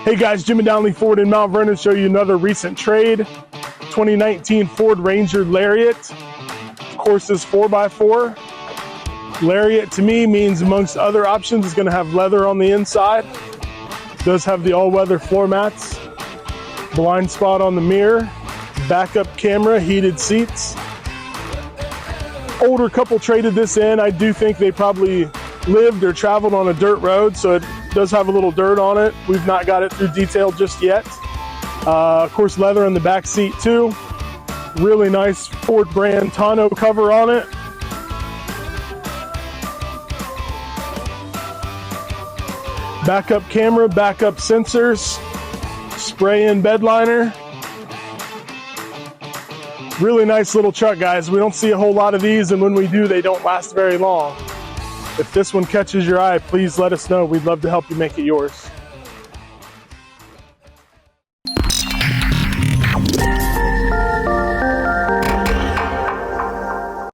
Hey guys, Jim and Downley Ford in Mount Vernon show you another recent trade. 2019 Ford Ranger Lariat. Of course, this 4x4. Lariat to me means, amongst other options, it's going to have leather on the inside. It does have the all-weather floor mats, blind spot on the mirror, backup camera, heated seats. Older couple traded this in. I do think they probably lived or traveled on a dirt road, so it does have a little dirt on it. We've not got it through detail just yet. Of course, leather in the back seat too. Really nice Ford brand tonneau cover on it. Backup camera, backup sensors, spray-in bed liner. Really nice little truck, guys. We don't see a whole lot of these, and when we do, they don't last very long. If this one catches your eye, please let us know. We'd love to help you make it yours.